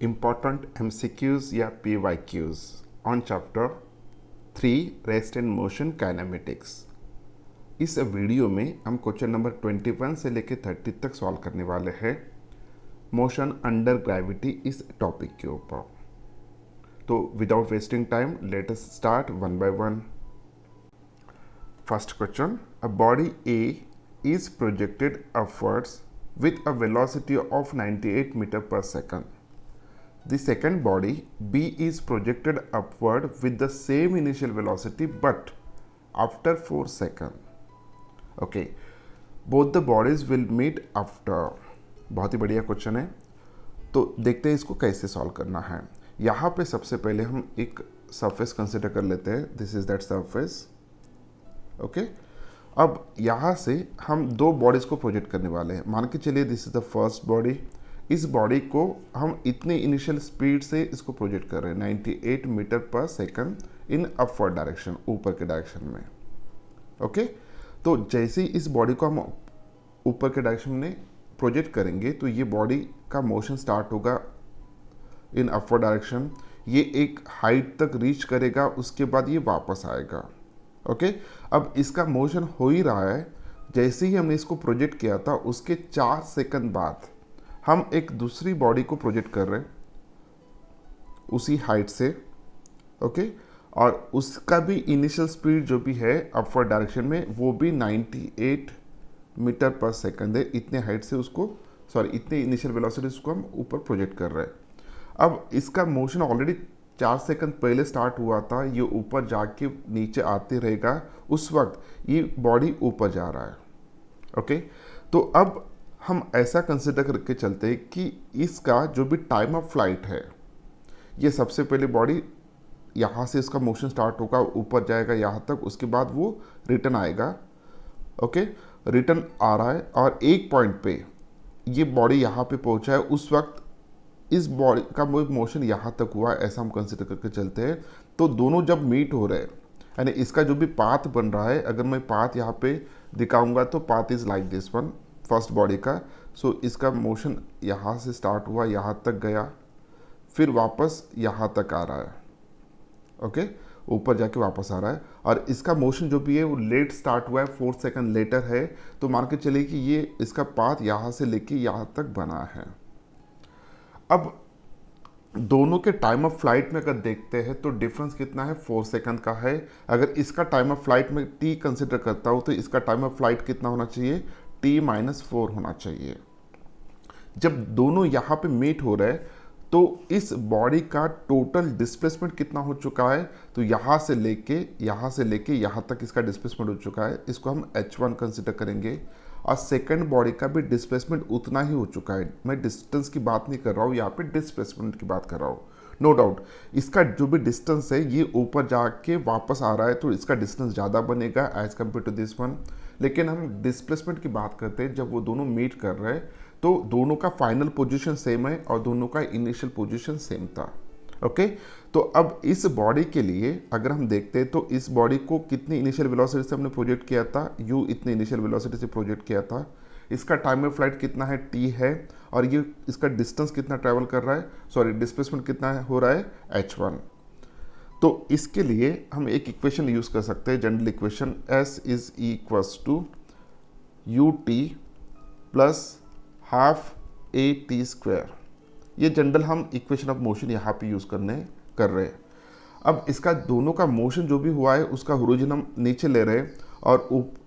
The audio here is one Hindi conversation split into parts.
important MCQs या PYQs on chapter 3 rest and motion kinematics. इस वीडियो में हम क्वेश्चन नंबर 21 से लेकर 30 तक सॉल्व करने वाले हैं मोशन अंडर ग्रेविटी इस टॉपिक के ऊपर। तो without wasting time let us start one by one. First question, a body A is projected upwards with a velocity of 98 meter per second. The second body B is projected upward with the same initial velocity but after 4 seconds. Okay, both the bodies will meet after. बहुत ही बढ़िया क्वेश्चन है। तो देखते हैं इसको कैसे सॉल्व करना है। यहाँ पे सबसे पहले हम एक सरफेस कंसिडर कर लेते हैं। This is that surface. Okay, अब यहाँ से हम दो बॉडीज़ को प्रोजेक्ट करने वाले हैं। मान के चलिए this is the first body. इस बॉडी को हम इतने इनिशियल स्पीड से इसको प्रोजेक्ट कर रहे हैं 98 मीटर पर सेकंड इन अपवर्ड डायरेक्शन, ऊपर के डायरेक्शन में। ओके, तो जैसे ही इस बॉडी को हम ऊपर के डायरेक्शन में प्रोजेक्ट करेंगे तो ये बॉडी का मोशन स्टार्ट होगा इन अपवर्ड डायरेक्शन। ये एक हाइट तक रीच करेगा, उसके बाद ये वापस आएगा। ओके, अब इसका मोशन हो ही रहा है। जैसे ही हमने इसको प्रोजेक्ट किया था उसके 4 सेकंड बाद हम एक दूसरी बॉडी को प्रोजेक्ट कर रहे हैं उसी हाइट से। ओके, और उसका भी इनिशियल स्पीड जो भी है अपवर्ड डायरेक्शन में वो भी 98 मीटर पर सेकंड है। इतने हाइट से उसको इतने इनिशियल वेलोसिटी उसको हम ऊपर प्रोजेक्ट कर रहे हैं। अब इसका मोशन ऑलरेडी 4 सेकंड पहले स्टार्ट हुआ था। ये ऊपर जाके नीचे आते रहेगा, उस वक्त ये बॉडी ऊपर जा रहा है। ओके, तो अब हम ऐसा कंसिडर करके चलते हैं कि इसका जो भी टाइम ऑफ फ्लाइट है, ये सबसे पहले बॉडी यहाँ से इसका मोशन स्टार्ट होगा, ऊपर जाएगा यहाँ तक, उसके बाद वो रिटर्न आएगा। ओके, रिटर्न आ रहा है और एक पॉइंट पे ये बॉडी यहाँ पे पहुँचा है। उस वक्त इस बॉडी का मोशन यहाँ तक हुआ, ऐसा हम कंसिडर करके चलते हैं। तो दोनों जब मीट हो रहे हैं, यानी इसका जो भी पाथ बन रहा है, अगर मैं पाथ यहाँ पे दिखाऊंगा तो path is like this one, first body का। सो इसका मोशन यहाँ से स्टार्ट हुआ, यहाँ तक गया, फिर वापस यहाँ तक आ रहा है। ओके, ऊपर जाके वापस आ रहा है और इसका मोशन जो भी है वो लेट स्टार्ट हुआ है, 4 सेकंड लेटर है। तो मान के चलिए कि ये इसका पाथ यहाँ से लेके यहाँ तक बना है। अब दोनों के टाइम ऑफ फ्लाइट में अगर देखते हैं तो डिफरेंस कितना है, 4 सेकंड का है। अगर इसका टाइम ऑफ फ्लाइट में t कंसिडर करता हूँ तो इसका टाइम ऑफ फ्लाइट कितना होना चाहिए, t-4 होना चाहिए। जब दोनों यहाँ पे मीट हो रहे हैं तो इस बॉडी का टोटल डिस्प्लेसमेंट कितना हो चुका है, तो यहाँ से लेके यहाँ तक इसका डिस्प्लेसमेंट हो चुका है। इसको हम h1 कंसिडर करेंगे और सेकंड बॉडी का भी डिस्प्लेसमेंट उतना ही हो चुका है। मैं डिस्टेंस की बात नहीं कर रहा हूँ, यहाँ पे डिस्प्लेसमेंट की बात कर रहा हूँ। नो डाउट इसका जो भी डिस्टेंस है ये ऊपर जाके वापस आ रहा है तो इसका डिस्टेंस ज़्यादा बनेगा as compare to this one. लेकिन हम डिस्प्लेसमेंट की बात करते हैं, जब वो दोनों मीट कर रहे हैं तो दोनों का फाइनल पोजीशन सेम है और दोनों का इनिशियल पोजीशन सेम था। ओके, तो अब इस बॉडी के लिए अगर हम देखते हैं तो इस बॉडी को कितनी इनिशियल वेलोसिटी से हमने प्रोजेक्ट किया था, u इतनी इनिशियल वेलोसिटी से प्रोजेक्ट किया था। इसका टाइम ऑफ फ्लाइट कितना है, t है, और ये इसका डिस्टेंस कितना ट्रैवल कर रहा है, डिस्प्लेसमेंट कितना हो रहा है, h1। तो इसके लिए हम एक इक्वेशन यूज़ कर सकते हैं, general equation s is equals to ut plus half at²। ये जनरल हम इक्वेशन ऑफ मोशन यहाँ पे यूज़ कर रहे हैं। अब इसका दोनों का मोशन जो भी हुआ है उसका ओरिजिन हम नीचे ले रहे हैं और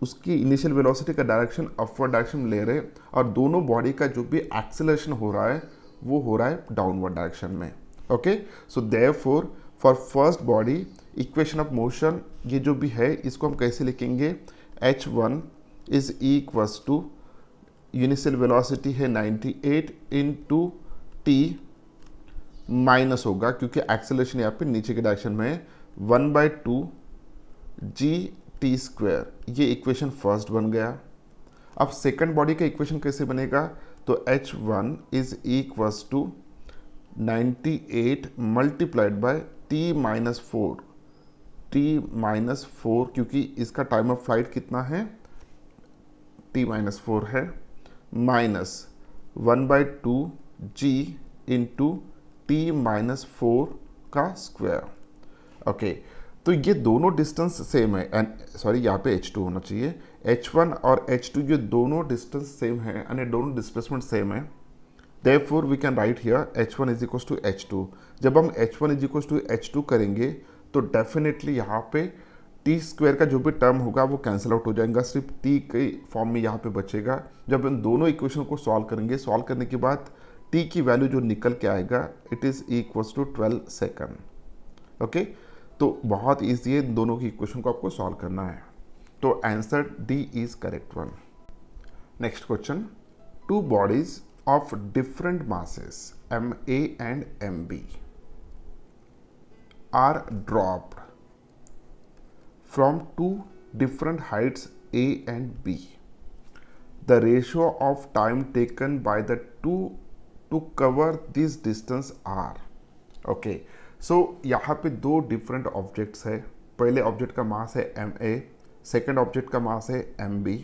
उसकी इनिशियल वेलोसिटी का डायरेक्शन अपवर्ड डायरेक्शन में ले रहे हैं, और दोनों बॉडी का जो भी एक्सेलरेशन हो रहा है वो हो रहा है डाउनवर्ड डायरेक्शन में। Okay, so therefore for first body equation of motion ये जो भी है इसको हम कैसे लिखेंगे, h1 is equals to initial velocity है 98 इंटू t माइनस होगा क्योंकि एक्सेलरेशन यहाँ पे नीचे के डायरेक्शन में है, 1/2 g_t²। ये इक्वेशन फर्स्ट बन गया। अब सेकंड बॉडी का इक्वेशन कैसे बनेगा, तो h1 is equals to 98 multiplied by t-4 क्योंकि इसका टाइम ऑफ फ्लाइट कितना है, t-4 है, माइनस 1/2 g इंटू t-4 का स्क्वायर। ओके, तो ये दोनों डिस्टेंस सेम है, एंड सॉरी यहाँ पे h2 होना चाहिए। h1 और h2 ये दोनों डिस्टेंस सेम है, यानी दोनों डिस्प्लेसमेंट सेम है। Therefore we can write here h1 is equals to h2। जब हम h1 is equals to h2 करेंगे तो डेफिनेटली यहाँ पे टी स्क्वायर का जो भी टर्म होगा वो कैंसिल आउट हो जाएगा, सिर्फ टी के फॉर्म में यहाँ पे बचेगा। जब इन दोनों इक्वेशन को सॉल्व करेंगे, सॉल्व करने के बाद टी की वैल्यू जो निकल के आएगा it is equals to 12 second. Okay, तो बहुत ईजी है, इन दोनों की इक्वेशन को आपको सॉल्व करना है। तो answer D is correct one. Next question, two bodies of different masses MA and MB are dropped from two different heights A and B. The ratio of time taken by the two to cover this distance are. Okay, so यहाँ पे दो different objects है। पहले ऑब्जेक्ट का मास है MA, सेकेंड ऑब्जेक्ट का मास है MB।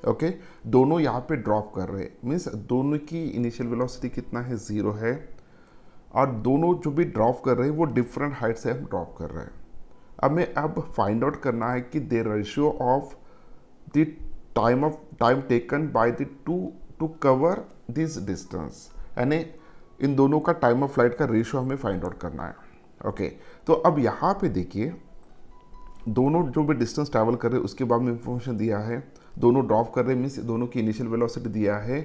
ओके, दोनों यहाँ पे ड्रॉप कर रहे हैं, मीन्स दोनों की इनिशियल वेलोसिटी कितना है, 0 है, और दोनों जो भी ड्रॉप कर रहे हैं वो डिफरेंट हाइट से हम ड्रॉप कर रहे हैं। अब फाइंड आउट करना है कि the ratio of the time taken by the two cover this distance, यानी इन दोनों का टाइम ऑफ फ्लाइट का रेशियो हमें फाइंड आउट करना है। ओके, तो अब यहाँ पे देखिए, दोनों जो भी डिस्टेंस ट्रैवल कर रहे हैं उसके बारे में इंफॉर्मेशन दिया है, दोनों ड्रॉप कर रहे हैं, मीन्स दोनों की इनिशियल वेलोसिटी दिया है।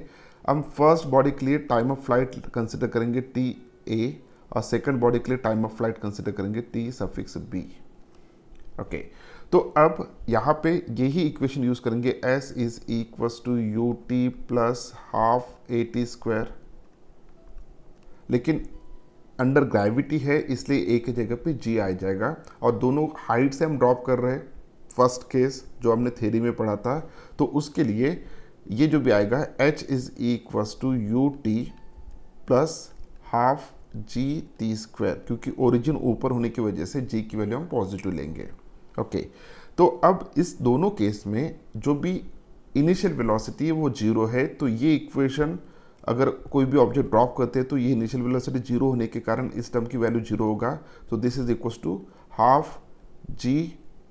हम फर्स्ट बॉडी के लिए टाइम ऑफ फ्लाइट कंसिडर करेंगे टी ए, और सेकंड बॉडी के लिए टाइम ऑफ फ्लाइट कंसिडर करेंगे टी सफिक्स बी। ओके, तो अब यहाँ पे यही इक्वेशन यूज करेंगे, S is equals to U T plus half A T square, लेकिन अंडर ग्रेविटी है इसलिए ए की जगह पे जी आ जाएगा, और दोनों हाइट से हम ड्रॉप कर रहे हैं, फर्स्ट केस जो हमने थ्योरी में पढ़ा था। तो उसके लिए ये जो भी आएगा h is equals to U T plus half G T square, क्योंकि ओरिजिन ऊपर होने की वजह से जी की वैल्यू हम पॉजिटिव लेंगे। ओके, तो अब इस दोनों केस में जो भी इनिशियल वेलोसिटी है वो 0 है, तो ये इक्वेशन अगर कोई भी ऑब्जेक्ट ड्रॉप करते हैं तो ये इनिशियल वेलोसिटी 0 होने के कारण इस टर्म की वैल्यू 0 होगा। तो this is equals to half G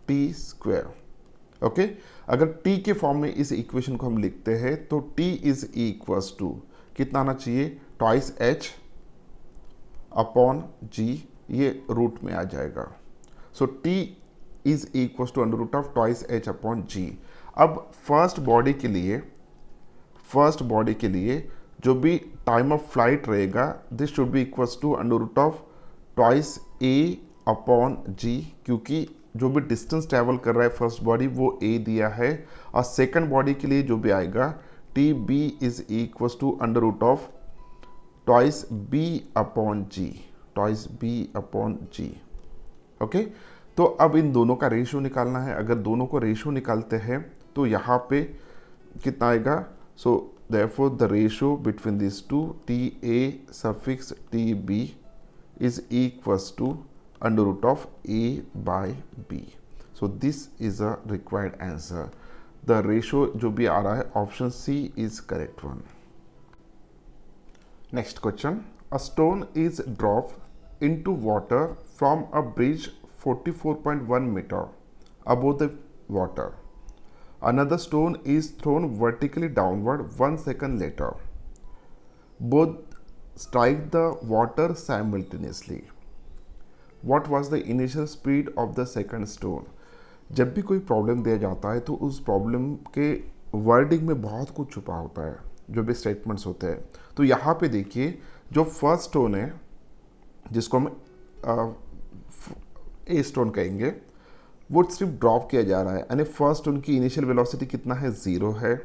T square. Okay, अगर टी के फॉर्म में इस इक्वेशन को हम लिखते हैं तो टी इज इक्वल्स टू कितना आना चाहिए, ट्वाइस एच अपॉन जी, ये रूट में आ जाएगा। So T is equals to under root of twice H upon G. अब फर्स्ट बॉडी के लिए जो भी टाइम ऑफ फ्लाइट रहेगा this should be equals to under root of twice A upon G, क्योंकि जो भी डिस्टेंस ट्रैवल कर रहा है फर्स्ट बॉडी वो ए दिया है, और सेकंड बॉडी के लिए जो भी आएगा T B is equals to under root of twice B upon G, twice B upon G. Okay, तो अब इन दोनों का रेशियो निकालना है। अगर दोनों को रेशियो निकालते हैं तो यहाँ पे कितना आएगा, सो therefore the ratio between these two ta suffix tb is equals to under root of a by b. So this is a required answer. The ratio जो भी आ रहा है option C is correct one. Next question, a stone is dropped into water from a bridge 44.1 meter above the water. Another stone is thrown vertically downward 1 second later. Both strike the water simultaneously. What was the initial speed of the second stone? जब भी कोई प्रॉब्लम दिया जाता है तो उस प्रॉब्लम के वर्डिंग में बहुत कुछ छुपा होता है, जो भी स्टेटमेंट्स होते हैं। तो यहाँ पे देखिए, जो फर्स्ट स्टोन है जिसको हम ए स्टोन कहेंगे, वो सिर्फ ड्रॉप किया जा रहा है, यानी फर्स्ट उनकी इनिशियल वेलोसिटी कितना है, 0 है,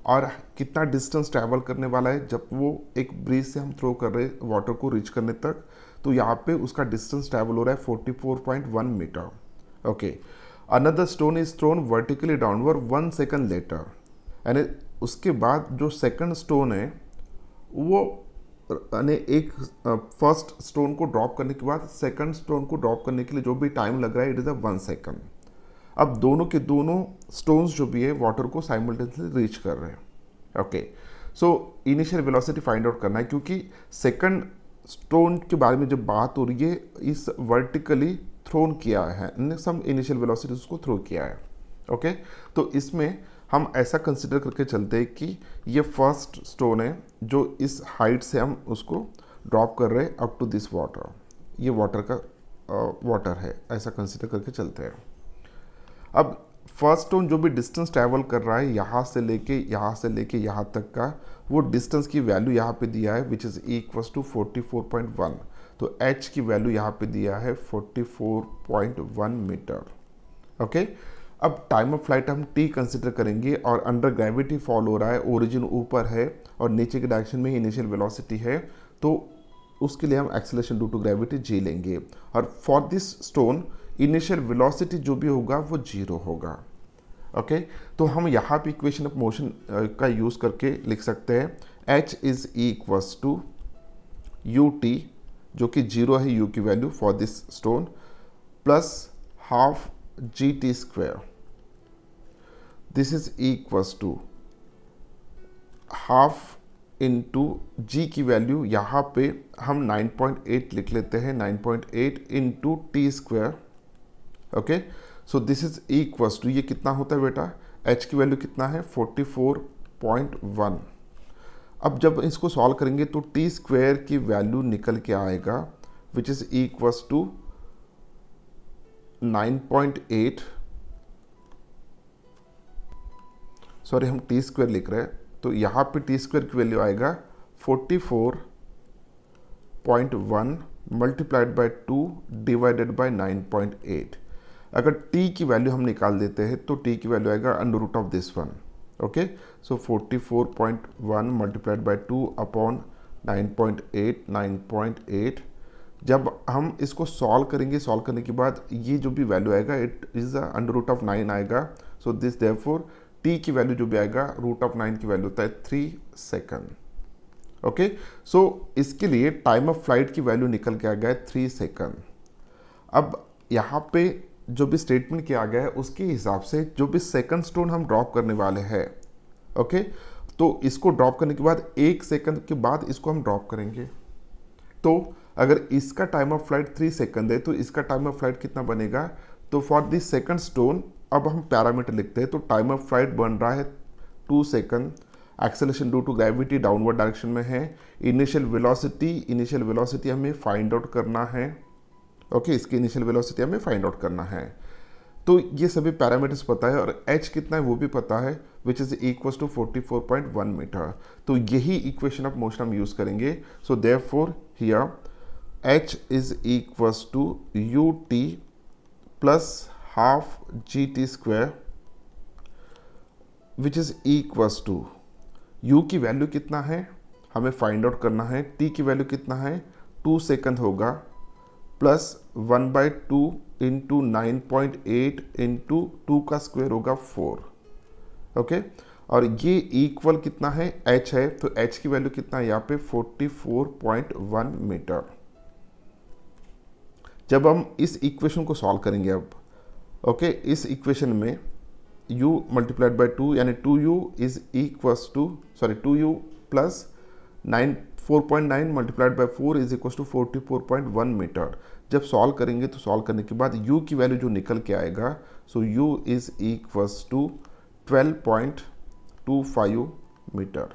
और कितना डिस्टेंस ट्रैवल करने वाला है जब वो एक ब्रिज से हम थ्रो कर रहे हैं वाटर को रीच करने तक, तो यहाँ पे उसका डिस्टेंस ट्रैवल हो रहा है 44.1 metre. Okay, another stone is thrown vertically downward 1 second later, यानी उसके बाद जो सेकंड स्टोन है वो यानी एक फर्स्ट स्टोन को ड्रॉप करने के बाद सेकंड स्टोन को ड्रॉप करने के लिए जो भी टाइम लग रहा है इट इज़ 1 सेकंड। अब दोनों के दोनों स्टोन्स जो भी है वाटर को साइमल्टेनियसली रीच कर रहे हैं। Okay, so initial velocity find out करना है, क्योंकि सेकंड स्टोन के बारे में जब बात हो रही है, इस वर्टिकली थ्रोन किया है, सम इनिशियल वेलोसिटी उसको थ्रो किया है। ओके, तो इसमें हम ऐसा कंसिडर करके चलते हैं कि ये फर्स्ट स्टोन है जो इस हाइट से हम उसको ड्रॉप कर रहे हैं अप टू दिस वाटर, ये वाटर का वाटर है, ऐसा कंसिडर करके चलते हैं। अब फर्स्ट स्टोन जो भी डिस्टेंस ट्रैवल कर रहा है यहाँ से लेके यहाँ तक का, वो डिस्टेंस की वैल्यू यहाँ पे दिया है विच इज़ इक्वल्स टू 44.1। तो h की वैल्यू यहाँ पे दिया है 44.1 मीटर। ओके, अब टाइम ऑफ फ्लाइट हम t कंसिडर करेंगे और अंडर ग्रेविटी फॉल हो रहा है, ओरिजिन ऊपर है और नीचे के डायरेक्शन में इनिशियल वेलोसिटी है, तो उसके लिए हम acceleration due to gravity g लेंगे। और for this stone initial velocity जो भी होगा वो 0 होगा। ओके, तो हम यहाँ पे इक्वेशन ऑफ मोशन का यूज़ करके लिख सकते हैं h is equals to ut, जो कि 0 है u की value for this stone, plus half gt square. This is equals to half into G की वैल्यू यहाँ पे हम 9.8 लिख लेते हैं, 9.8 into T square. Okay, so this is equals to, ये कितना होता है बेटा, h की वैल्यू कितना है 44.1। अब जब इसको सॉल्व करेंगे तो टी स्क्वायर की वैल्यू निकल के आएगा which is equals to 9.8, sorry हम टी स्क्वायर लिख रहे हैं, तो यहाँ पे टी स्क्वायर की वैल्यू आएगा 44.1 मल्टीप्लाइड बाय 2 डिवाइडेड बाय 9.8। अगर t की वैल्यू हम निकाल देते हैं तो t की वैल्यू आएगा under root of this one. Okay, so 44.1 multiplied by 2 upon 9.8। जब हम इसको सॉल्व करेंगे, सॉल्व करने के बाद ये जो भी वैल्यू आएगा it is under root of 9 आएगा। सो दिस देयरफॉर t की वैल्यू जो भी आएगा रूट ऑफ 9 की वैल्यू होता है 3 सेकंड। ओके, सो इसके लिए टाइम ऑफ फ्लाइट की वैल्यू निकल के आ गया है 3 सेकंड। अब यहाँ पे जो भी स्टेटमेंट किया गया है उसके हिसाब से जो भी सेकंड स्टोन हम ड्रॉप करने वाले हैं, ओके, तो इसको ड्रॉप करने के बाद 1 सेकंड के बाद इसको हम ड्रॉप करेंगे। तो अगर इसका टाइम ऑफ फ्लाइट 3 सेकंड है तो इसका टाइम ऑफ फ्लाइट कितना बनेगा, तो फॉर दिस सेकंड स्टोन अब हम पैरामीटर लिखते हैं, तो टाइम ऑफ फ्लाइट बन रहा है 2 second, acceleration due to gravity downward direction में है, इनिशियल वेलोसिटी हमें फाइंड आउट करना है। ओके, इसकी इनिशियल वेलोसिटी हमें फाइंड आउट करना है, तो ये सभी पैरामीटर्स पता है और h कितना है वो भी पता है which is equals to 44.1 metre. तो यही इक्वेशन ऑफ मोशन हम यूज करेंगे। So therefore here h is equals to ut plus half gt square which is equals to u की वैल्यू कितना है हमें फाइंड आउट करना है, t की वैल्यू कितना है 2 सेकंड होगा, प्लस 1/2 इंटू 9.8 इंटू 2 का स्क्वायर होगा 4। ओके, और ये इक्वल कितना है h है, तो h की वैल्यू कितना है यहाँ पे 44.1 मीटर। जब हम इस इक्वेशन को सॉल्व करेंगे अब, ओके, इस इक्वेशन में u मल्टीप्लाइड बाय 2 यानी 2u is equals to 2u plus 4.9 multiplied by 4 is equals to 44.1 metre. जब सॉल्व करेंगे तो सॉल्व करने के बाद u की वैल्यू जो निकल के आएगा, so u is equals to 12.25 metre.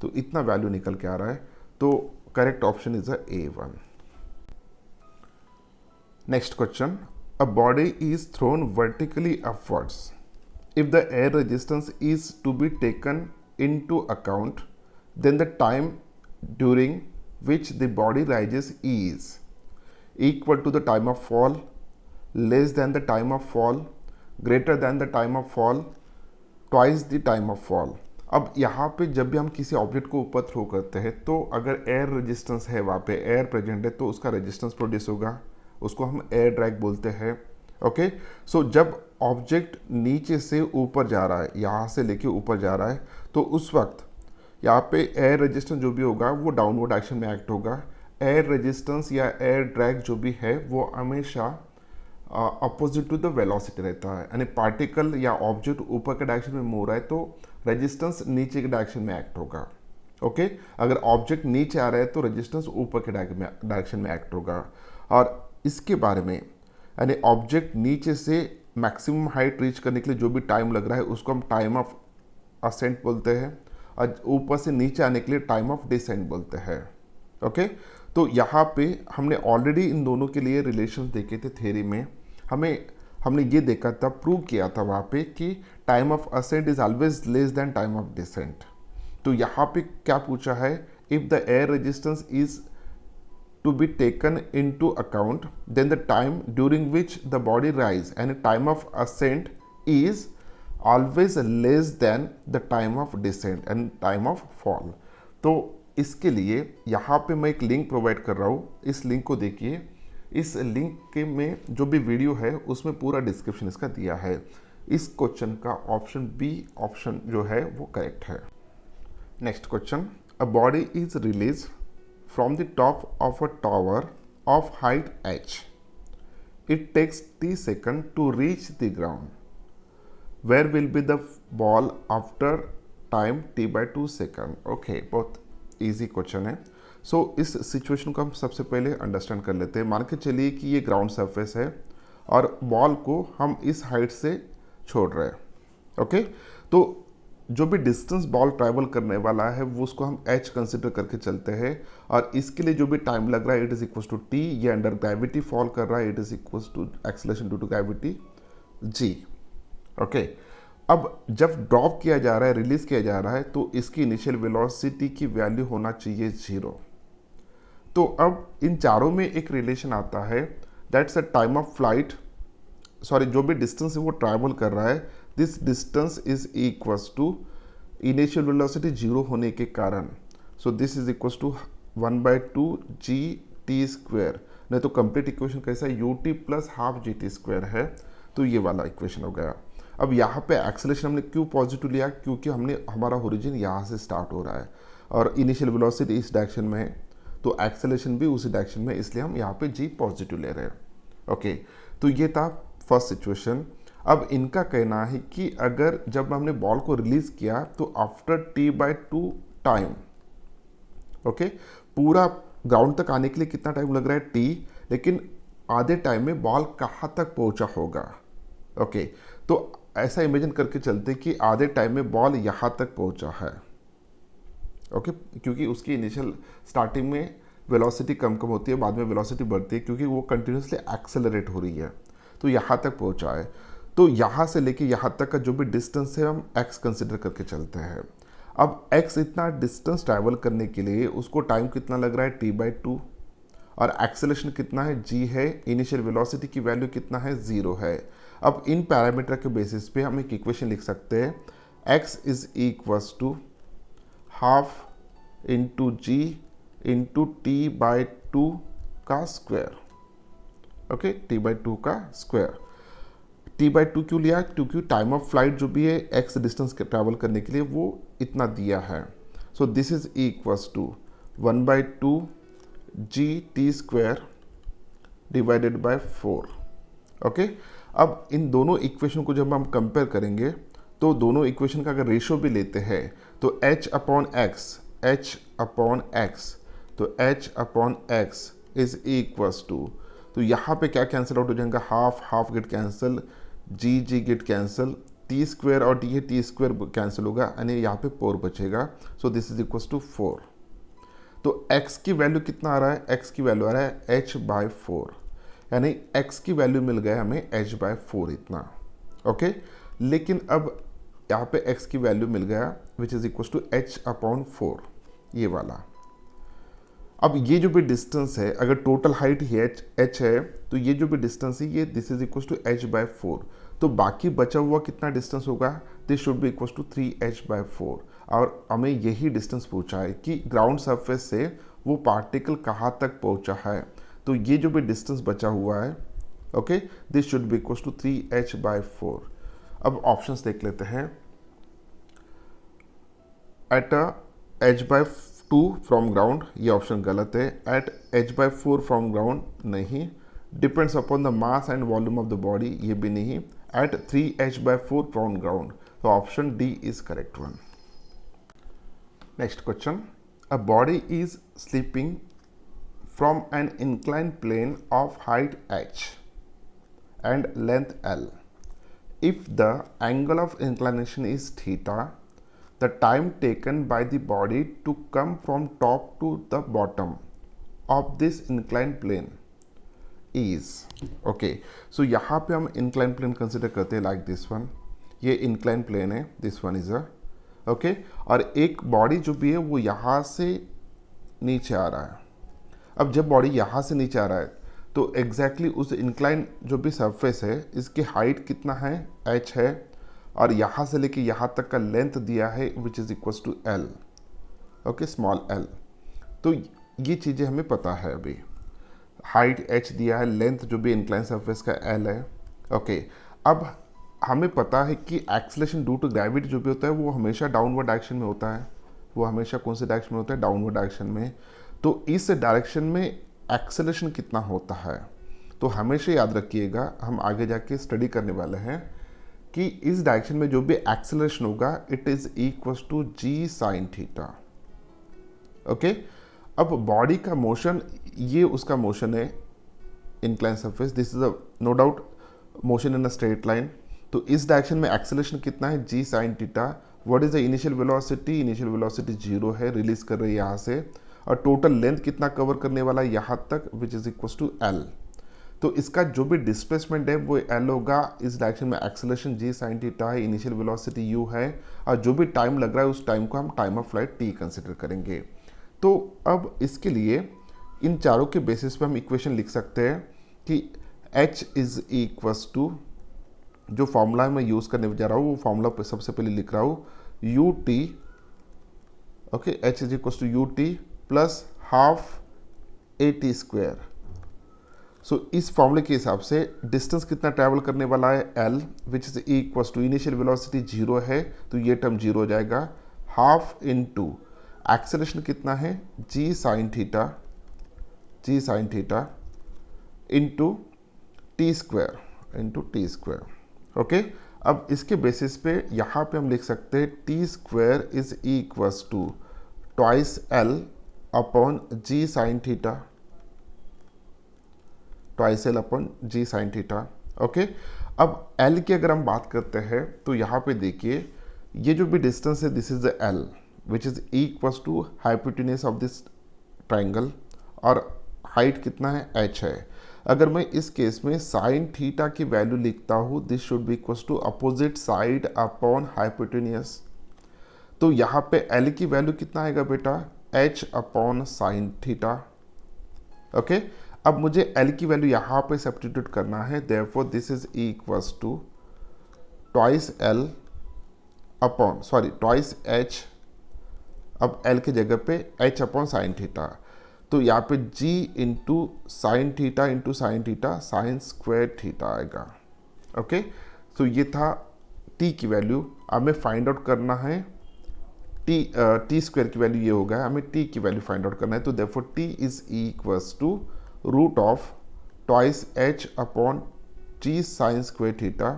तो इतना वैल्यू निकल के आ रहा है, तो correct option is A1। Next question, a body is thrown vertically upwards. If the air resistance is to be taken into account, then the time during which the body rises is equal to the time of fall, less than the time of fall, greater than the time of fall, twice the time of fall. अब यहाँ पे जब भी हम किसी ऑब्जेक्ट को ऊपर थ्रो करते हैं तो अगर एयर रेजिस्टेंस है, वहाँ पे एयर प्रेजेंट है, तो उसका रेजिस्टेंस प्रोड्यूस होगा, उसको हम एयर ड्रैग बोलते हैं। ओके, सो जब ऑब्जेक्ट नीचे से ऊपर जा रहा है, यहाँ से लेके ऊपर जा रहा है, तो उस वक्त यहाँ पे एयर रेजिस्टेंस जो भी होगा वो डाउनवर्ड डायरेक्शन में एक्ट होगा। एयर रेजिस्टेंस या एयर ड्रैग जो भी है वो हमेशा अपोजिट टू द वेलोसिटी रहता है, यानी पार्टिकल या ऑब्जेक्ट ऊपर के डायरेक्शन में मूव रहा है तो रेजिस्टेंस नीचे के डायरेक्शन में एक्ट होगा। ओके अगर ऑब्जेक्ट नीचे आ रहा है तो रेजिस्टेंस ऊपर के डायरेक्शन में एक्ट होगा। और इसके बारे में यानी ऑब्जेक्ट नीचे से मैक्सिमम हाइट रीच करने के लिए जो भी टाइम लग रहा है उसको हम टाइम ऑफ असेंट बोलते हैं, और ऊपर से नीचे आने के लिए टाइम ऑफ डिसेंट बोलते हैं। ओके तो यहाँ पे हमने ऑलरेडी इन दोनों के लिए रिलेशंस देखे थे थ्योरी में। हमने ये देखा था, प्रूव किया था वहाँ पे कि time of ascent is always less than time of descent. तो यहाँ पे क्या पूछा है, if the air resistance is to be taken into account, then the time during which the body rise and time of ascent is always less than the time of descent and time of fall। तो इसके लिए यहाँ पे मैं एक लिंक प्रोवाइड कर रहा हूँ, इस लिंक को देखिए। इस लिंक के में जो भी वीडियो है उसमें पूरा डिस्क्रिप्शन इसका दिया है। इस क्वेश्चन का ऑप्शन बी ऑप्शन जो है वो करेक्ट है। Next question, a body is release from the top of a tower of height h. It takes t seconds to reach the ground. Where will be the ball after time t by 2 seconds? Okay, बहुत easy question है। So इस सिचुएशन को हम सबसे पहले अंडरस्टैंड कर लेते हैं। मान के चलिए कि ये ग्राउंड सरफेस है और बॉल को हम इस हाइट से छोड़ रहे हैं। ओके तो जो भी डिस्टेंस बॉल ट्रैवल करने वाला है वो उसको हम h कंसिडर करके चलते हैं, और इसके लिए जो भी टाइम लग रहा है it is equal to t। ये अंडर ग्रेविटी फॉल कर रहा है, it is equal to acceleration due to gravity g। Okay अब जब ड्रॉप किया जा रहा है, रिलीज किया जा रहा है, तो इसकी इनिशियल वेलोसिटी की वैल्यू होना चाहिए 0। तो अब इन चारों में एक रिलेशन आता है, that's a time of flight, sorry जो भी डिस्टेंस है वो ट्रैवल कर रहा है, this distance is equals to initial velocity 0 होने के कारण, so this is equals to 1/2 G T square. नहीं तो कंप्लीट इक्वेशन कैसा है, U T plus half G T square है, तो ये वाला इक्वेशन हो गया। अब यहाँ पे एक्सेलरेशन हमने क्यों पॉजिटिव लिया, क्योंकि हमारा ओरिजिन यहाँ से स्टार्ट हो रहा है और इनिशियल वेलोसिटी इस डायरेक्शन में है, तो एक्सेलरेशन भी उसी डायरेक्शन में, इसलिए हम यहाँ पे जी पॉजिटिव ले रहे हैं। ओके तो ये था फर्स्ट सिचुएशन। अब इनका कहना है कि अगर जब हमने बॉल को रिलीज किया तो आफ्टर t/2 टाइम, ओके पूरा ग्राउंड तक आने के लिए कितना टाइम लग रहा है t, लेकिन आधे टाइम में बॉल कहाँ तक पहुंचा होगा। ओके तो ऐसा इमेजिन करके चलते कि आधे टाइम में बॉल यहाँ तक पहुंचा है। ओके क्योंकि उसकी इनिशियल स्टार्टिंग में वेलोसिटी कम होती है, बाद में वेलोसिटी बढ़ती है क्योंकि वो कंटिन्यूसली एक्सेलरेट हो रही है, तो यहाँ तक पहुँचा है। तो यहाँ से लेके यहाँ तक का जो भी डिस्टेंस है हम x कंसिडर करके चलते हैं। अब x इतना डिस्टेंस ट्रैवल करने के लिए उसको टाइम कितना लग रहा है t/2, और एक्सेलरेशन कितना है g है, इनिशियल वेलोसिटी की वैल्यू कितना है 0 है। अब इन पैरामीटर के बेसिस पे हम एक इक्वेशन लिख सकते हैं, x is equals to half into G into t/2 का स्क्वायर। ओके t/2 का स्क्वायर। t/2 क्यों लिया, क्योंकि टाइम ऑफ फ्लाइट जो भी है x डिस्टेंस ट्रैवल करने के लिए वो इतना दिया है। So this is equals to 1/2 G T square divided by 4। ओके अब इन दोनों इक्वेशन को जब हम कंपेयर करेंगे तो दोनों इक्वेशन का अगर रेशियो भी लेते हैं तो h अपॉन x, तो h upon x is equals to, तो यहाँ पे क्या कैंसिल आउट हो जाएगा, half get cancel, G get cancel, T square और टी स्क्वायर कैंसिल होगा, यानी यहाँ पे 4 बचेगा। So this is equals to 4। तो x की वैल्यू कितना आ रहा है, x की वैल्यू आ रहा है h/4, यानी x की वैल्यू मिल गया हमें h/4 इतना। ओके लेकिन अब यहाँ पे x की वैल्यू मिल गया विच इज इक्वल्स टू h/4 ये वाला। अब ये जो भी डिस्टेंस है, अगर टोटल हाइट ही h है तो ये जो भी डिस्टेंस है ये this is equals to h/4, तो बाकी बचा हुआ कितना डिस्टेंस होगा, this should be equals to 3h/4। और हमें यही डिस्टेंस पूछा है कि ग्राउंड सरफेस से वो पार्टिकल कहाँ तक पहुँचा है, तो ये जो भी डिस्टेंस बचा हुआ है, okay this should be equals to 3h/4। अब ऑप्शंस देख लेते हैं। एट h/2 फ्रॉम ग्राउंड, ये ऑप्शन गलत है। एट h/4 फ्रॉम ग्राउंड नहीं। Depends upon the mass and volume of the body, ये भी नहीं। एट 3h/4 फ्रॉम ग्राउंड, तो option D is correct one. Next question, A body is slipping from an inclined plane of height h and length L. If the angle of inclination is theta, the time taken by the body to come from top to the bottom of this inclined plane is okay. So यहाँ पे हम inclined plane consider करते हैं like this one. ये inclined plane है, this one is a okay. और एक बॉडी जो भी है वो यहाँ से नीचे आ रहा है. अब जब बॉडी यहाँ से नीचे आ रहा है तो एग्जैक्टली उस इंक्लाइन जो भी सरफेस है इसकी हाइट कितना है, h है, और यहाँ से लेके यहाँ तक का लेंथ दिया है which is equals to l. Okay, small l. तो ये चीज़ें हमें पता है. अभी हाइट h दिया है, लेंथ जो भी इंक्लाइन सरफेस का l है. ओके, अब हमें पता है कि एक्सेलरेशन ड्यू टू ग्रेविटी जो भी होता है वो हमेशा डाउनवर्ड डायरेक्शन में होता है. वो हमेशा कौन से डायरेक्शन में होता है, डाउनवर्ड डायरेक्शन में. तो इस डायरेक्शन में एक्सेलरेशन कितना होता है, तो हमेशा याद रखिएगा, हम आगे जाके स्टडी करने वाले हैं कि इस डायरेक्शन में जो भी एक्सेलरेशन होगा it is equals to G sine theta. Okay, अब बॉडी का मोशन, ये उसका मोशन है incline surface, this is a no doubt motion in a straight line. तो इस डायरेक्शन में एक्सेलरेशन कितना है, G sine theta. What is the initial velocity, initial velocity 0 है, रिलीज कर रही है यहाँ से. और टोटल लेंथ कितना कवर करने वाला है, यहाँ तक, which is equals to L. तो इसका जो भी डिस्प्लेसमेंट है वो एल होगा. इस डायरेक्शन में एक्सेलरेशन जी साइन थीटा है, इनिशियल वेलोसिटी यू है, और जो भी टाइम लग रहा है उस टाइम को हम time of flight T consider करेंगे. तो अब इसके लिए इन चारों के बेसिस पे हम इक्वेशन लिख सकते हैं कि h इज इक्वल्स टू, जो फॉर्मूला मैं यूज़ करने जा रहा हूँ वो फॉर्मूला पे सबसे पहले लिख रहा हूँ, u t. Okay, h is equals to U T plus half A t square. So इस फॉर्मूले के हिसाब से डिस्टेंस कितना ट्रैवल करने वाला है, l, which is equals to initial velocity 0 है तो ये टर्म 0 हो जाएगा, हाफ इनटू एक्सेलरेशन कितना है, G sine theta, G sine theta into t square, into t square. Okay, अब इसके बेसिस पे यहाँ पे हम लिख सकते हैं T square is equals to twice L upon G sine theta, twice L upon G sine theta. Okay, अब एल की अगर हम बात करते हैं तो यहाँ पे देखिए ये जो भी डिस्टेंस है this is the L which is equals to hypotenuse of this triangle, और हाइट कितना है, h है. अगर मैं इस केस में साइन थीटा की वैल्यू लिखता हूँ, this should be equals to opposite side upon hypotenuse. तो यहाँ पे l की वैल्यू कितना आएगा बेटा, h upon sine theta. Okay, अब मुझे l की वैल्यू यहाँ पे सब्स्टिट्यूट करना है, therefore this is equals to twice l upon, sorry twice h, अब l की जगह पे h अपॉन साइन थीटा. तो यहाँ पे g into sine theta sine square theta आएगा. ओके, तो ये था t की वैल्यू. हमें फाइंड आउट करना है टी स्क्वायर की वैल्यू ये होगा, हमें t की वैल्यू फाइंड आउट करना है. तो therefore t is equals to root of twice h upon g sine square theta.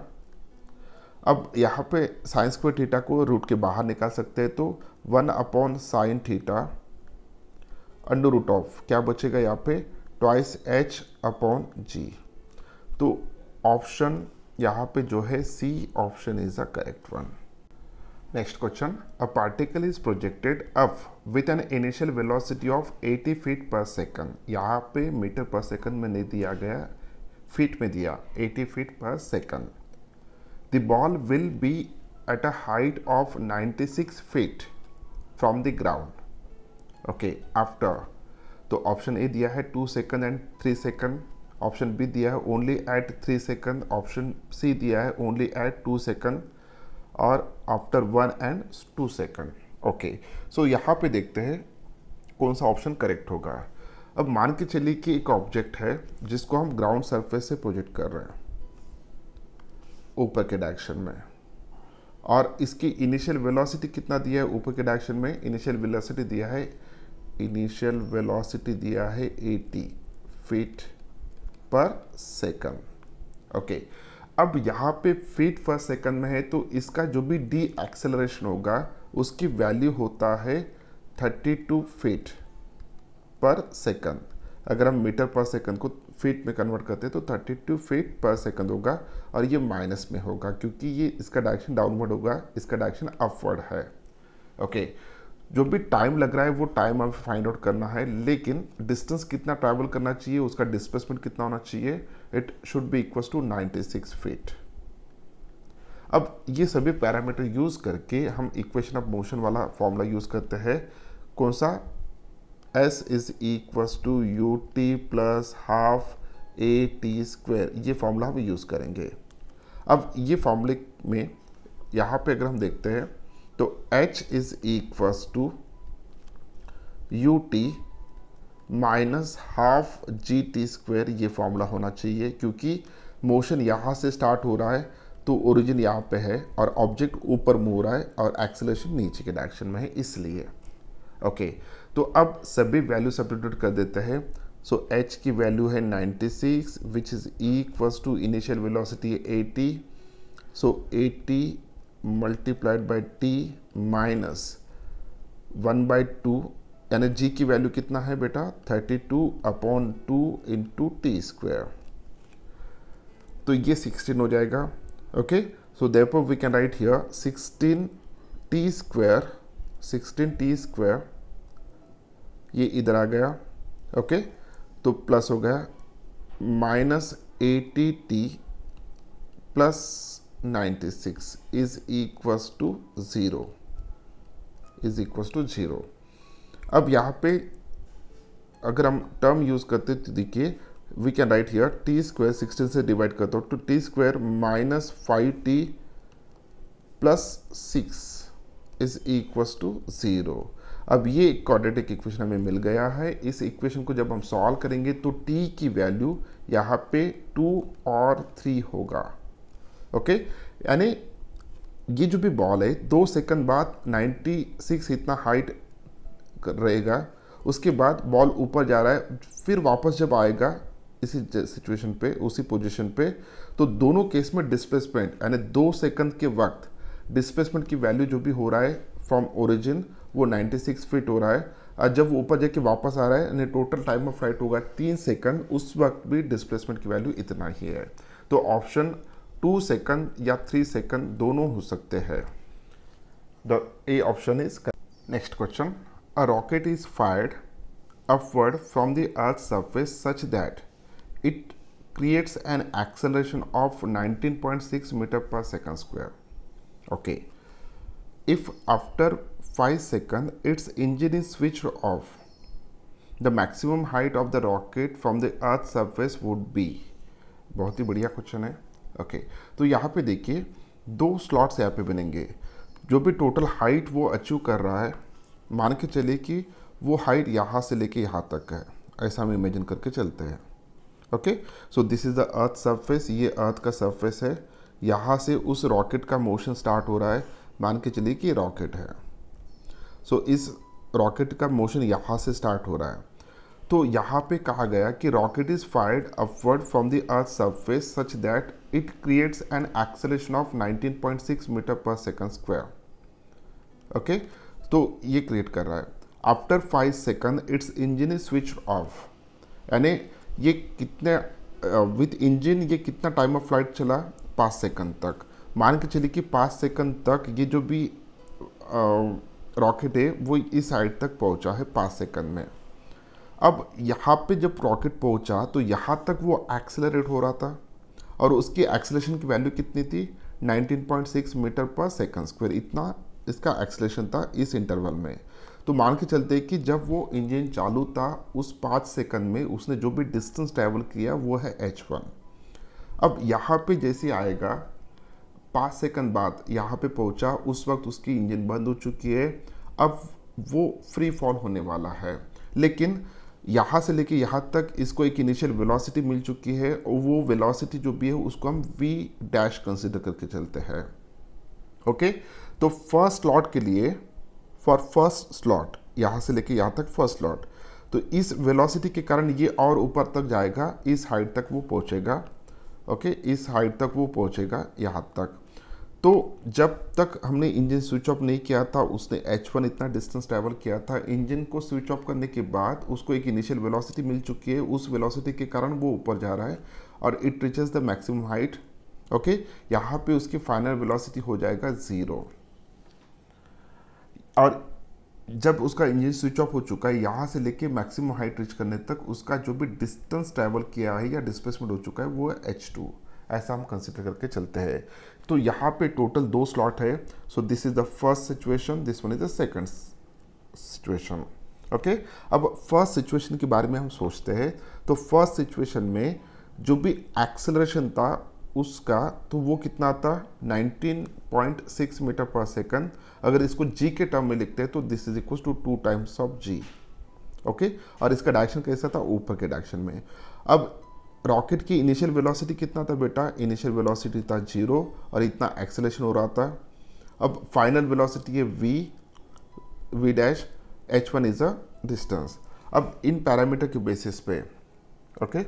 अब यहाँ पे साइन स्क्वायर थीटा को रूट के बाहर निकाल सकते हैं, तो 1 upon sine theta under root of, क्या बचेगा यहाँ पे, ट्वाइस h अपॉन g. तो ऑप्शन यहाँ पे जो है C option is the correct one. Next question, a particle is projected up with an initial velocity of 80 feet per second. यहाँ पे मीटर पर सेकंड में नहीं दिया गया, फीट में दिया, 80 feet per second. The ball will be at a height of 96 feet from the ground. Okay, after, तो ऑप्शन ए दिया है 2 second and 3 second, option B दिया है only at 3 second, option C दिया है ओनली एट 2 सेकंड, और after 1 and 2 second. Okay, so यहाँ पे देखते हैं कौन सा ऑप्शन करेक्ट होगा. अब मान के चलिए कि एक ऑब्जेक्ट है जिसको हम ग्राउंड सरफेस से प्रोजेक्ट कर रहे हैं ऊपर के डायरेक्शन में, और इसकी इनिशियल वेलोसिटी कितना दिया है ऊपर के डायरेक्शन में, इनिशियल वेलोसिटी दिया है 80 फीट पर सेकंड. ओके, अब यहाँ पे फीट पर सेकंड में है तो इसका जो भी डी एक्सेलरेशन होगा उसकी वैल्यू होता है 32 फीट पर सेकंड। अगर हम मीटर पर सेकंड को फीट में कन्वर्ट करते हैं तो 32 फीट पर सेकंड होगा, और ये माइनस में होगा क्योंकि ये इसका डायरेक्शन डाउनवर्ड होगा, इसका डायरेक्शन अपवर्ड है। ओके, जो भी टाइम लग रहा है वो टाइम हमें फाइंड आउट करना है, लेकिन डिस्टेंस कितना ट्रैवल करना चाहिए, उसका डिस्प्लेसमेंट कितना होना चाहिए, it should be equal to 96 feet. अब ये सभी पैरामीटर यूज करके हम इक्वेशन ऑफ मोशन वाला फॉर्मूला यूज करते हैं। कौन सा? S is equals to U T plus half A T square, ये फॉर्मूला हम यूज करेंगे। अब ये फॉर्मूले में यहाँ पे अगर हम देखते हैं तो H is equals to you T minus half G T square, ये फॉर्मूला होना चाहिए क्योंकि मोशन यहाँ से स्टार्ट हो रहा है तो ओरिजिन यहाँ पे है और ऑब्जेक्ट ऊपर मूव रहा है और एक्सेलरेशन नीचे के डायरेक्शन में है, इसलिए। ओके, तो अब सभी वैल्यू सब्स्टिट्यूट कर देते हैं। सो H की वैल्यू है 96 which is equals to initial velocity 80। So 80 multiplied by T minus 1/2, यानी जी की वैल्यू कितना है बेटा? 32/2 इंटू टी स्क्वायर, तो ये 16 हो जाएगा। Okay, so therefore we can write here 16 T square, ये इधर आ गया। ओके, तो प्लस हो गया minus 80 T plus 96 is equals to 0। अब यहाँ पे अगर हम टर्म यूज करते तो देखिए we can write here T square 16 से डिवाइड करता हूँ तो T square minus 5t plus 6 is equals to 0। अब ये क्वाड्रेटिक इक्वेशन हमें मिल गया है। इस इक्वेशन को जब हम सॉल्व करेंगे तो t की वैल्यू यहाँ पे 2 और 3 होगा। ओके, यानी ये जो भी बॉल है 2 सेकंड बाद 96 इतना हाइट रहेगा, उसके बाद बॉल ऊपर जा रहा है, फिर वापस जब आएगा इसी सिचुएशन पे, उसी पोजीशन पे, तो दोनों केस में डिस्प्लेसमेंट यानी 2 सेकंड के वक्त डिस्प्लेसमेंट की वैल्यू जो भी हो रहा है फ्रॉम ओरिजिन वो 96 फीट हो रहा है, और जब वो ऊपर जाके वापस आ रहा है यानी टोटल टाइम ऑफ फ्लाइट होगा 3 सेकंड, उस वक्त भी डिस्प्लेसमेंट की वैल्यू इतना ही है। तो ऑप्शन 2 सेकंड या 3 सेकंड दोनों हो सकते हैं। The A option is correct. Next question, a rocket is fired upward from the Earth's surface such that it creates an acceleration of 19.6 meter per second square. Okay, if after 5 seconds its engine is switched off, the maximum height of the rocket from the Earth's surface would be। बहुत ही बढ़िया क्वेश्चन है। ओके, तो यहाँ पे देखिए 2 स्लॉट्स यहाँ पे बनेंगे। जो भी टोटल हाइट वो अचीव कर रहा है, मान के चलिए कि वो हाइट यहाँ से लेके यहाँ तक है, ऐसा हम इमेजिन करके चलते हैं। Okay, so this is the earth surface, ये अर्थ का सरफेस है, यहाँ से उस रॉकेट का मोशन स्टार्ट हो रहा है, मान के चलिए कि रॉकेट है। सो इस रॉकेट का मोशन यहाँ से स्टार्ट हो रहा है, तो यहाँ पे कहा गया कि rocket is fired upward from the earth surface such that it creates an acceleration of 19.6 metre पर सेकंड स्क्वायर। ओके, तो ये क्रिएट कर रहा है। After 5 second it's engine is switch off, यानी ये कितने विद इंजन ये कितना टाइम ऑफ फ्लाइट चला? 5 सेकंड तक। मान के चलिए कि 5 सेकंड तक ये जो भी रॉकेट है वो इस हाइट तक पहुंचा है 5 सेकंड में। अब यहाँ पे जब रॉकेट पहुंचा तो यहाँ तक वो एक्सेलरेट हो रहा था और उसकी एक्सेलरेशन की वैल्यू कितनी थी? 19.6 मीटर पर सेकंड स्क्वायर, इतना इसका एक्सेलरेशन था इस इंटरवल में। तो मान के चलते कि जब वो इंजन चालू था उस 5 सेकंड में उसने जो भी डिस्टेंस ट्रैवल किया वो है h1। अब यहाँ पे जैसे आएगा 5 सेकंड बाद यहाँ पे पहुँचा, उस वक्त उसकी इंजन बंद हो चुकी है, अब वो फ्री फॉल होने वाला है। लेकिन यहाँ से लेके यहाँ तक इसको एक इनिशियल वेलोसिटी मिल चुकी है, और वो वेलोसिटी जो भी है उसको हम v डैश कंसिडर करके चलते हैं। ओके, तो फर्स्ट स्लॉट के लिए, फॉर फर्स्ट स्लॉट यहाँ से लेके यहाँ तक फर्स्ट स्लॉट, तो इस वेलोसिटी के कारण ये और ऊपर तक जाएगा, इस हाइट तक वो पहुँचेगा। ओके, इस हाइट तक वो पहुँचेगा यहाँ तक। तो जब तक हमने इंजन स्विच ऑफ नहीं किया था उसने H1 इतना डिस्टेंस ट्रैवल किया था। इंजन को स्विच ऑफ करने के बाद उसको एक इनिशियल वेलोसिटी मिल चुकी है, उस वेलोसिटी के कारण वो ऊपर जा रहा है और it reaches the maximum height. Okay, यहाँ पे उसकी फाइनल वेलोसिटी हो जाएगा 0। और जब उसका इंजन स्विच ऑफ हो चुका है, यहाँ से लेके मैक्सिमम हाइट रीच करने तक उसका जो भी डिस्टेंस ट्रैवल किया है या डिस्प्लेसमेंट हो चुका है वो है H2। ऐसा हम कंसिडर करके चलते हैं। तो यहाँ पे टोटल 2 स्लॉट है। So this is the first situation, this one is the second situation. Okay, अब फर्स्ट सिचुएशन के बारे में हम सोचते हैं। तो फर्स्ट सिचुएशन में जो भी एक्सेलरेशन था उसका, तो वो कितना था 19.6 मीटर पर सेकंड। अगर इसको जी के टर्म में लिखते हैं तो this is equal to 2 times of G. Okay, और इसका डायरेक्शन कैसा था, ऊपर के डायरेक्शन में। अब रॉकेट की इनिशियल वेलोसिटी कितना था बेटा, इनिशियल वेलोसिटी था 0 और इतना एक्सेलरेशन हो रहा था। अब फाइनल वेलोसिटी है v dash, h1 is a distance. अब इन पैरामीटर के बेसिस पे ओके,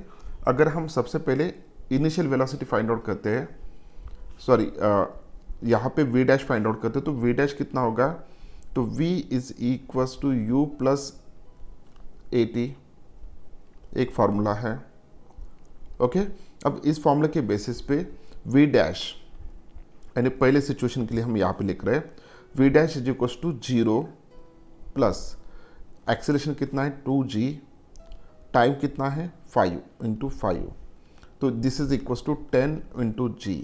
अगर हम सबसे पहले इनिशियल वेलोसिटी फाइंड आउट करते हैं, सॉरी यहाँ पे v डैश फाइंड आउट करते हैं, तो v डैश कितना होगा, तो v is equals to u plus 80, एक फार्मूला है। ओके, अब इस फॉर्मूला के बेसिस पे v डैश, यानी पहले सिचुएशन के लिए हम यहाँ पे लिख रहे हैं v dash is equal to 0 plus acceleration कितना है 2g, टाइम कितना है 5 इंटू 5, तो this is equal to 10 into G.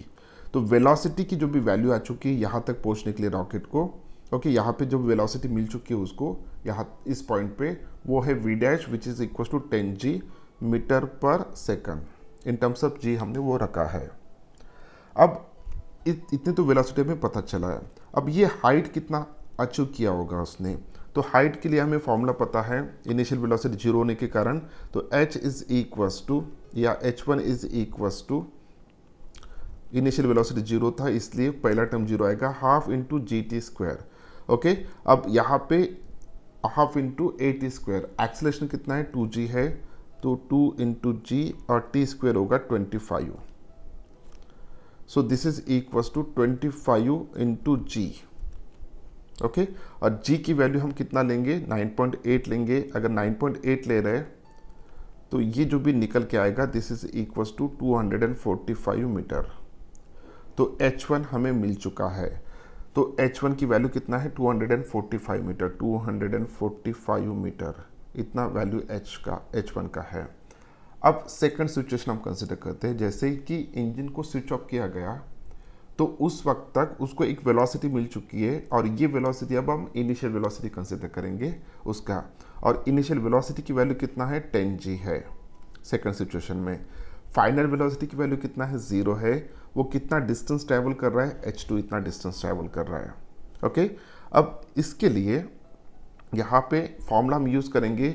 तो वेलोसिटी की जो भी वैल्यू आ चुकी है यहाँ तक पहुँचने के लिए रॉकेट को, ओके, यहाँ पे जो वेलोसिटी मिल चुकी है उसको यहाँ इस पॉइंट पे, वो है v dash which is equal to 10g metre पर second. In terms of g हमने वो रखा है। अब इतने तो वेलोसिटी में पता चला है। अब ये हाइट कितना अचीव किया होगा उसने, तो हाइट के लिए हमें फॉर्मूला पता है, इनिशियल वेलोसिटी 0 होने के कारण, तो h इज इक्वल्स टू, या h1 is equals to, initial velocity 0 था इसलिए पहला टर्म 0 आएगा, half into g T square. Okay, अब यहाँ पे half into a T square, acceleration कितना है 2g है, तो 2 इंटू जी और टी स्क्वायर होगा 25। सो this is equals to 25 into ji. Okay, और जी की वैल्यू हम कितना लेंगे 9.8 लेंगे। अगर 9.8 ले रहे तो ये जो भी निकल के आएगा this is equals to 245 metre. तो H1 हमें मिल चुका है। तो H1 की वैल्यू कितना है 245 मीटर, 245 मीटर इतना वैल्यू H1 का है। अब सेकंड सिचुएशन हम कंसिडर करते हैं, जैसे कि इंजन को स्विच ऑफ किया गया तो उस वक्त तक उसको एक वेलोसिटी मिल चुकी है, और ये वेलोसिटी अब हम इनिशियल वेलोसिटी कंसिडर करेंगे उसका, और इनिशियल वेलोसिटी की वैल्यू कितना है 10g है सेकंड सिचुएशन में। फाइनल वेलोसिटी की वैल्यू कितना है 0 है। वो कितना डिस्टेंस ट्रैवल कर रहा है, h2 इतना डिस्टेंस ट्रैवल कर रहा है। ओके, अब इसके लिए यहाँ पे फॉर्मूला हम यूज़ करेंगे।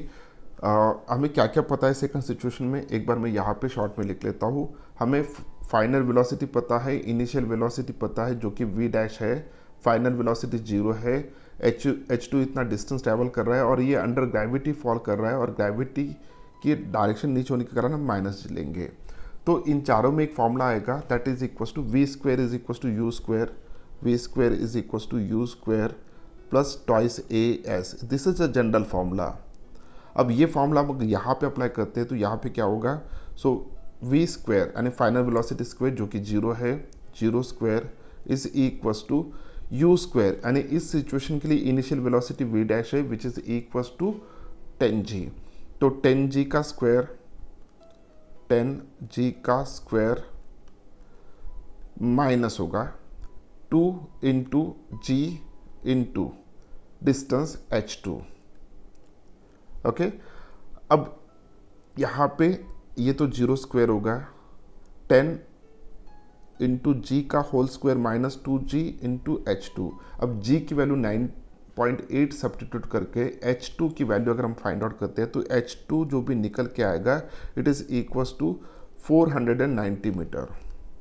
हमें क्या क्या पता है सेकंड सिचुएशन में, एक बार मैं यहाँ पे शॉर्ट में लिख लेता हूँ। हमें फाइनल वेलोसिटी पता है, इनिशियल वेलोसिटी पता है जो कि v डैश है, फाइनल वेलोसिटी 0 है, h2 इतना डिस्टेंस ट्रैवल कर रहा है और ये अंडर ग्रेविटी फॉल कर रहा है, और ग्रेविटी की डायरेक्शन नीचे होने के कारण हम माइनस लेंगे। तो इन चारों में एक फॉर्मूला आएगा, that is equal to v square is equal to u square, v square is equal to u square plus twice as। This is a general formula. अब ये फार्मूला हम यहाँ पे अप्लाई करते हैं तो यहाँ पे क्या होगा, सो v स्क्वायर यानी फाइनल वेलोसिटी स्क्वायर जो कि 0 है, 0 square is equals to u square, यानी इस सिचुएशन के लिए इनिशियल वेलोसिटी v डैश है which is equals to 10g। तो 10g का स्क्वायर, 10g का स्क्वायर माइनस होगा 2 into G into distance h2। Okay, अब यहाँ पे ये तो 0 स्क्वायर होगा, 10 इंटू जी का whole square minus 2g into h2। अब g की वैल्यू 9.8 सब्स्टिट्यूट करके h2 की वैल्यू अगर हम फाइंड आउट करते हैं तो h2 जो भी निकल के आएगा it is equals to 490 metre,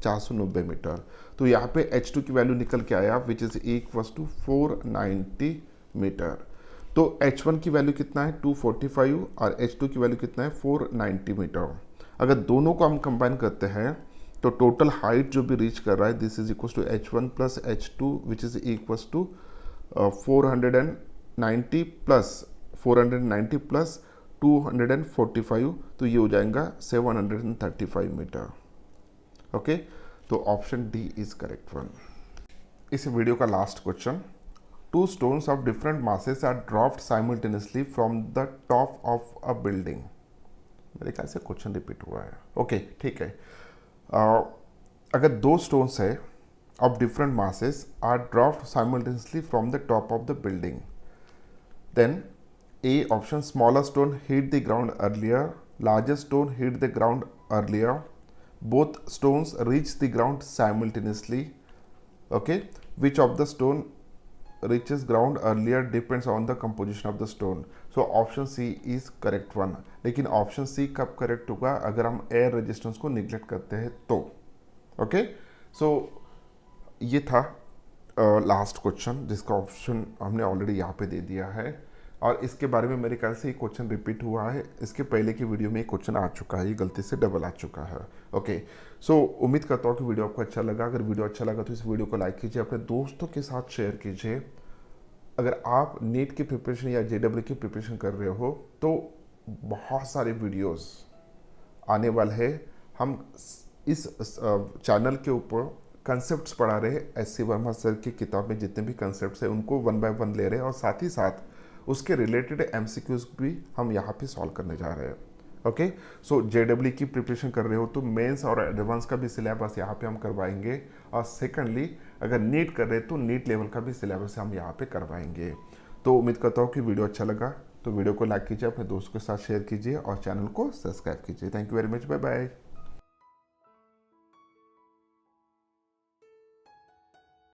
490 metre. तो यहाँ पे h2 की वैल्यू निकल के आया which is equals to 490 metre. तो h1 की वैल्यू कितना है 245 और h2 की वैल्यू कितना है 490 मीटर। अगर दोनों को हम कंबाइन करते हैं तो टोटल हाइट जो भी रीच कर रहा है this is equal to h1 plus h2 which is equal to 490 plus 245, तो ये हो जाएगा 735 मीटर। ओके, तो option D is correct one. इस वीडियो का last question, 2 stones of different masses are dropped simultaneously from the top of a building। मेरे ख्याल से क्वेश्चन रिपीट हुआ है। ओके, ठीक है। अगर 2 stones है of different masses are dropped simultaneously from the top of the building, then A option, smaller stone hit the ground earlier, larger stone hit the ground earlier, both stones reach the ground simultaneously। Okay, which of the stone reaches ground earlier depends on the composition of the stone। so option C is correct one। लेकिन ऑप्शन सी कब करेक्ट होगा? अगर हम एयर रेजिस्टेंस को निगलेक्ट करते हैं तो। ओके, सो ये था लास्ट क्वेश्चन जिसका ऑप्शन हमने ऑलरेडी यहाँ पे दे दिया है, और इसके बारे में मेरे ख्याल से ये क्वेश्चन रिपीट हुआ है। इसके पहले की वीडियो में क्वेश्चन आ चुका है, ये गलती से डबल आ चुका है। ओके, सो उम्मीद करता हूँ कि वीडियो आपको अच्छा लगा। अगर वीडियो अच्छा लगा तो इस वीडियो को लाइक कीजिए, अपने दोस्तों के साथ शेयर कीजिए। अगर आप नीट की प्रिपरेशन या JEE की प्रिपरेशन कर रहे हो तो बहुत सारे वीडियोस आने वाले हैं। हम इस चैनल के ऊपर कंसेप्ट्स पढ़ा रहे हैं। SC वर्मा सर की किताब में जितने भी कंसेप्ट्स हैं उनको 1 बाय 1 ले रहे हैं, और साथ ही साथ उसके रिलेटेड MCQs भी हम यहाँ पे सॉल्व करने जा रहे हैं। ओके, सो JEE की प्रिपरेशन कर रहे हो तो मेंस और एडवांस का भी सिलेबस यहाँ पे हम करवाएंगे, और सेकंडली अगर नीट कर रहे हैं तो नीट लेवल का भी सिलेबस हम यहाँ पे करवाएंगे। तो उम्मीद करता हूँ कि वीडियो अच्छा लगा, तो वीडियो को लाइक कीजिए, अपने दोस्तों के साथ शेयर कीजिए और चैनल को सब्सक्राइब कीजिए। Thank you very much, bye bye.